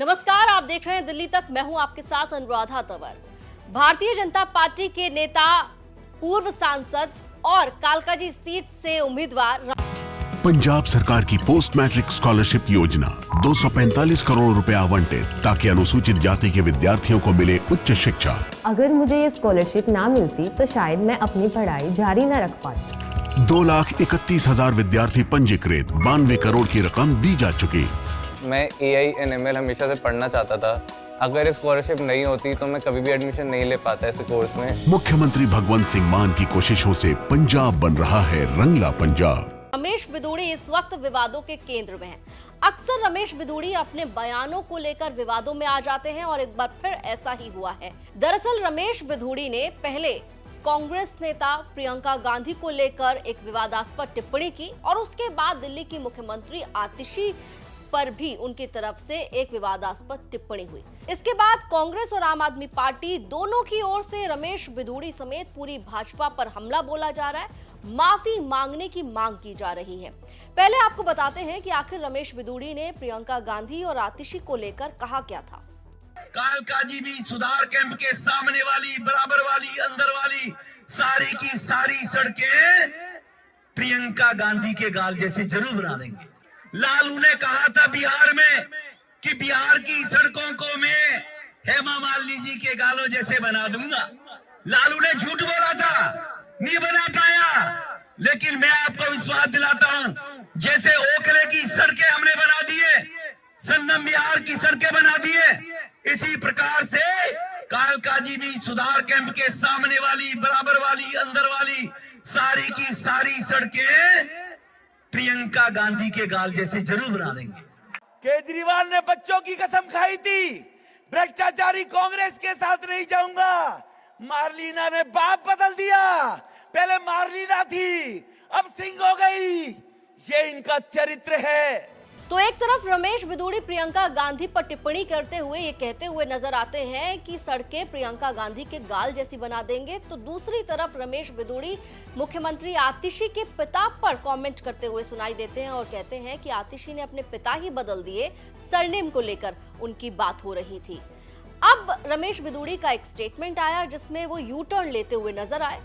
नमस्कार, आप देख रहे हैं दिल्ली तक। मैं हूं आपके साथ अनुराधा तंवर। भारतीय जनता पार्टी के नेता, पूर्व सांसद और कालकाजी सीट से उम्मीदवार पंजाब सरकार की पोस्ट मैट्रिक स्कॉलरशिप योजना 245 करोड़ रुपए आवंटित ताकि अनुसूचित जाति के विद्यार्थियों को मिले उच्च शिक्षा। अगर मुझे ये स्कॉलरशिप ना मिलती तो शायद मैं अपनी पढ़ाई जारी न रख पाती। 2,31,000 विद्यार्थी पंजीकृत, 92 करोड़ की रकम दी जा चुकी। मैं AI&ML हमेशा से पढ़ना चाहता था। अगर स्कॉलरशिप नहीं होती तो मैं कभी भी एडमिशन नहीं ले पाता ऐसे कोर्स में। मुख्यमंत्री भगवंत सिंह मान की कोशिशों से पंजाब बन रहा है रंगला पंजाब। रमेश बिधूड़ी इस वक्त विवादों के केंद्र में हैं। अक्सर रमेश बिधूड़ी अपने बयानों को लेकर विवादों में आ जाते हैं और एक बार फिर ऐसा ही हुआ है। दरअसल रमेश बिधूड़ी ने पहले कांग्रेस नेता प्रियंका गांधी को लेकर एक विवादास्पद टिप्पणी की और उसके बाद दिल्ली की मुख्यमंत्री आतिशी पर भी उनकी तरफ से एक विवादास्पद टिप्पणी हुई। इसके बाद कांग्रेस और आम आदमी पार्टी दोनों की ओर से रमेश बिधूड़ी समेत पूरी भाजपा पर हमला बोला जा रहा है, माफी मांगने की मांग की जा रही है। पहले आपको बताते हैं कि आखिर रमेश बिधूड़ी ने प्रियंका गांधी और आतिशी को लेकर कहा क्या था। कालकाजी भी सुधार कैंप के सामने वाली, बराबर वाली, अंदर वाली सारी की सारी सड़कें प्रियंका गांधी के गाल जैसे जरूर बना देंगे। लालू ने कहा था बिहार में कि बिहार की सड़कों को मैं हेमा मालिनी जी के गालों जैसे बना दूंगा। लालू ने झूठ बोला था, नहीं बना पाया, लेकिन मैं आपको विश्वास दिलाता हूं, जैसे ओखले की सड़कें हमने बना दिए, संगम बिहार की सड़कें बना दिए, इसी प्रकार से कालकाजी भी सुधार कैंप के सामने वाली, बराबर वाली, अंदर वाली सारी की सारी सड़कें प्रियंका गांधी के गाल जैसे जरूर बना देंगे। केजरीवाल ने बच्चों की कसम खाई थी, भ्रष्टाचारी कांग्रेस के साथ नहीं जाऊंगा। मार्लिना ने बाप बदल दिया, पहले मार्लिना थी, अब सिंह हो गई। ये इनका चरित्र है। तो एक तरफ रमेश बिधूड़ी प्रियंका गांधी पर टिप्पणी करते हुए ये कहते हुए नजर आते हैं कि सड़कें प्रियंका गांधी के गाल जैसी बना देंगे, तो दूसरी तरफ रमेश बिधूड़ी मुख्यमंत्री आतिशी के पिता पर कमेंट करते हुए सुनाई देते हैं और कहते हैं कि आतिशी ने अपने पिता ही बदल दिए, सरनेम को लेकर उनकी बात हो रही थी। अब रमेश बिधूड़ी का एक स्टेटमेंट आया जिसमें वो यू टर्न लेते हुए नजर आए।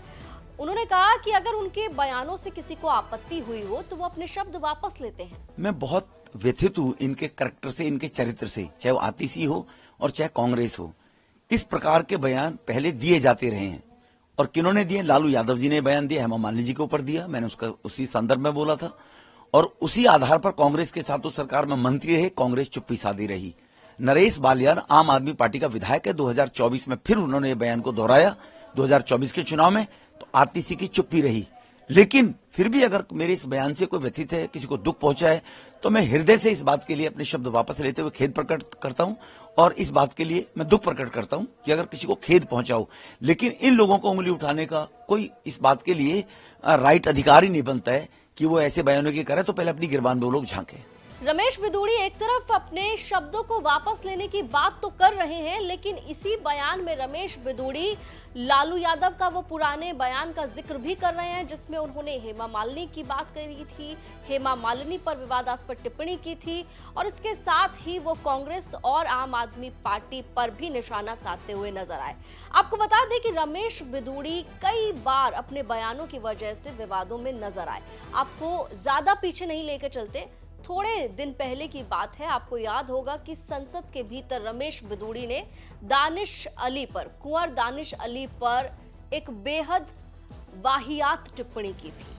उन्होंने कहा कि अगर उनके बयानों से किसी को आपत्ति हुई हो तो वो अपने शब्द वापस लेते हैं। मैं बहुत व्यथित हूँ इनके करैक्टर से, इनके चरित्र से, चाहे वो आतिशी हो और चाहे कांग्रेस हो। इस प्रकार के बयान पहले दिए जाते रहे हैं और किन्होंने दिए? लालू यादव जी ने बयान दिया, हेमा मालिनी जी के ऊपर दिया, मैंने उसका उसी संदर्भ में बोला था और उसी आधार पर कांग्रेस के साथ तो सरकार में मंत्री रहे, कांग्रेस चुप्पी साधी रही। नरेश बालियान आम आदमी पार्टी का विधायक है, 2024 में फिर उन्होंने बयान को दोहराया 2024 के चुनाव में, तो आतिशी की चुप्पी रही। लेकिन फिर भी अगर मेरे इस बयान से कोई व्यथित है, किसी को दुख पहुंचा है, तो मैं हृदय से इस बात के लिए अपने शब्द वापस लेते हुए खेद प्रकट करता हूं और इस बात के लिए मैं दुख प्रकट करता हूं कि अगर किसी को खेद पहुंचा हो। लेकिन इन लोगों को उंगली उठाने का कोई इस बात के लिए राइट अधिकार ही नहीं बनता है कि वो ऐसे बयानों की करें, तो पहले अपनी गिरबान में वो लोग झांके। रमेश बिधूड़ी एक तरफ अपने शब्दों को वापस लेने की बात तो कर रहे हैं, लेकिन इसी बयान में रमेश बिधूड़ी लालू यादव का वो पुराने बयान का जिक्र भी कर रहे हैं जिसमें उन्होंने हेमा मालिनी की बात करी थी, हेमा मालिनी पर विवादास्पद टिप्पणी की थी और इसके साथ ही वो कांग्रेस और आम आदमी पार्टी पर भी निशाना साधते हुए नजर आए। आपको बता दें कि रमेश बिधूड़ी कई बार अपने बयानों की वजह से विवादों में नजर आए। आपको ज्यादा पीछे नहीं लेकर चलते, थोड़े दिन पहले की बात है, आपको याद होगा कि संसद के भीतर रमेश बिधूड़ी ने दानिश अली पर, कुंवर दानिश अली पर एक बेहद वाहियात टिप्पणी की थी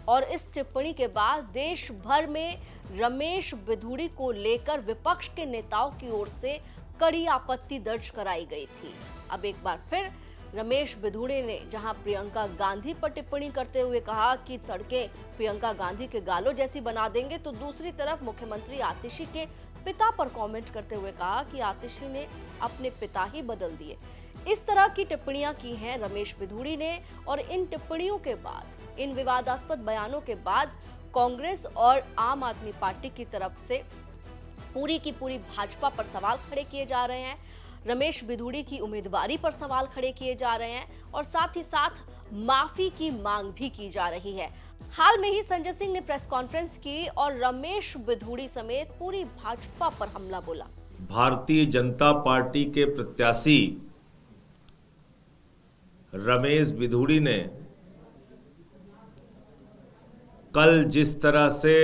और इस टिप्पणी के बाद देश भर में रमेश बिधूड़ी को लेकर विपक्ष के नेताओं की ओर से कड़ी आपत्ति दर्ज कराई गई थी। अब एक बार फिर रमेश बिधूड़ी ने जहां प्रियंका गांधी पर टिप्पणी करते हुए कहा कि सड़कें प्रियंका गांधी के गालों जैसी बना देंगे, तो दूसरी तरफ मुख्यमंत्री आतिशी के पिता पर कमेंट करते हुए कहा कि आतिशी ने अपने पिता ही बदल दिए। इस तरह की टिप्पणियां की हैं रमेश बिधूड़ी ने और इन टिप्पणियों के बाद, इन विवादास्पद बयानों के बाद कांग्रेस और आम आदमी पार्टी की तरफ से पूरी की पूरी भाजपा पर सवाल खड़े किए जा रहे हैं। रमेश बिधूड़ी की उम्मीदवारी पर सवाल खड़े किए जा रहे हैं और साथ ही साथ माफी की मांग भी की जा रही है। हाल में ही संजय सिंह ने प्रेस कॉन्फ्रेंस की और रमेश बिधूड़ी समेत पूरी भाजपा पर हमला बोला। भारतीय जनता पार्टी के प्रत्याशी रमेश बिधूड़ी ने कल जिस तरह से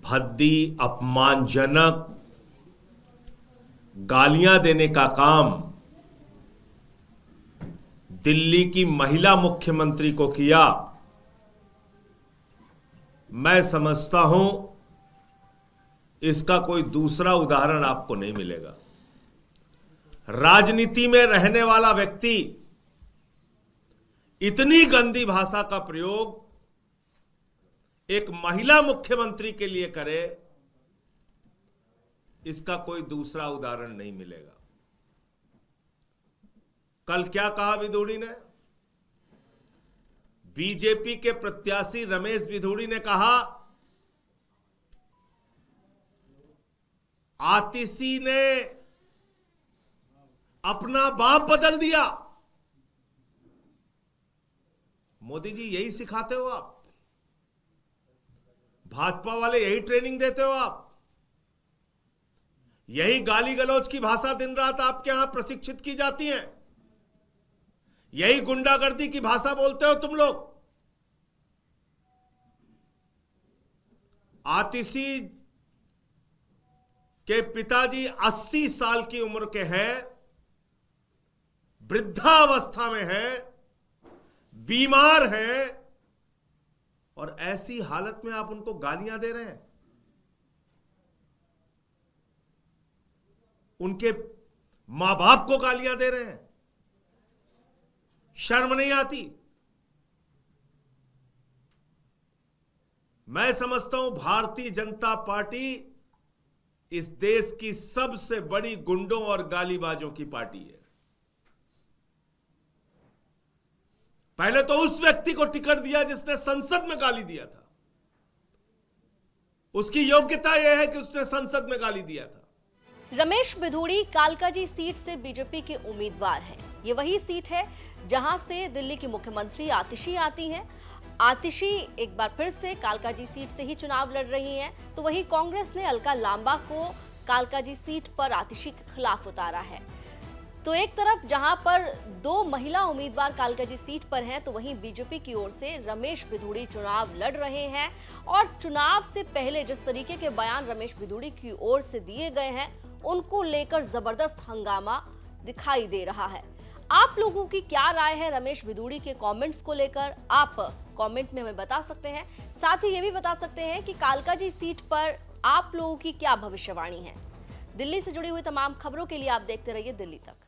भद्दी, अपमानजनक गालियां देने का काम दिल्ली की महिला मुख्यमंत्री को किया, मैं समझता हूं इसका कोई दूसरा उदाहरण आपको नहीं मिलेगा। राजनीति में रहने वाला व्यक्ति इतनी गंदी भाषा का प्रयोग एक महिला मुख्यमंत्री के लिए करे, इसका कोई दूसरा उदाहरण नहीं मिलेगा। कल क्या कहा बिधूड़ी ने? बीजेपी के प्रत्याशी रमेश बिधूड़ी ने कहा आतिशी ने अपना बाप बदल दिया। मोदी जी यही सिखाते हो आप? भाजपा वाले यही ट्रेनिंग देते हो आप? यही गाली गलौज की भाषा दिन रात आपके यहां प्रशिक्षित की जाती है? यही गुंडागर्दी की भाषा बोलते हो तुम लोग? आतिशी के पिताजी 80 साल की उम्र के हैं, वृद्धावस्था में हैं, बीमार हैं, और ऐसी हालत में आप उनको गालियां दे रहे हैं। उनके मां बाप को गालियां दे रहे हैं। शर्म नहीं आती? मैं समझता हूं भारतीय जनता पार्टी इस देश की सबसे बड़ी गुंडों और गालीबाजों की पार्टी है। पहले तो उस व्यक्ति को टिकट दिया जिसने संसद में गाली दिया था। उसकी योग्यता यह है कि उसने संसद में गाली दिया था। रमेश बिधूड़ी कालकाजी सीट से बीजेपी के उम्मीदवार हैं। ये वही सीट है जहां से दिल्ली की मुख्यमंत्री आतिशी आती हैं। आतिशी एक बार फिर से कालकाजी सीट से ही चुनाव लड़ रही हैं, तो वही कांग्रेस ने अलका लांबा को कालकाजी सीट पर आतिशी के खिलाफ उतारा है। तो एक तरफ जहां पर 2 महिला उम्मीदवार कालकाजी सीट पर हैं, तो वहीं बीजेपी की ओर से रमेश बिधूड़ी चुनाव लड़ रहे हैं। और चुनाव से पहले जिस तरीके के बयान रमेश बिधूड़ी की ओर से दिए गए हैं, उनको लेकर जबरदस्त हंगामा दिखाई दे रहा है। आप लोगों की क्या राय है रमेश बिधूड़ी के कमेंट्स को लेकर? आप कमेंट में हमें बता सकते हैं। साथ ही ये भी बता सकते हैं कि कालकाजी सीट पर आप लोगों की क्या भविष्यवाणी है। दिल्ली से जुड़ी हुई तमाम खबरों के लिए आप देखते रहिए दिल्ली तक।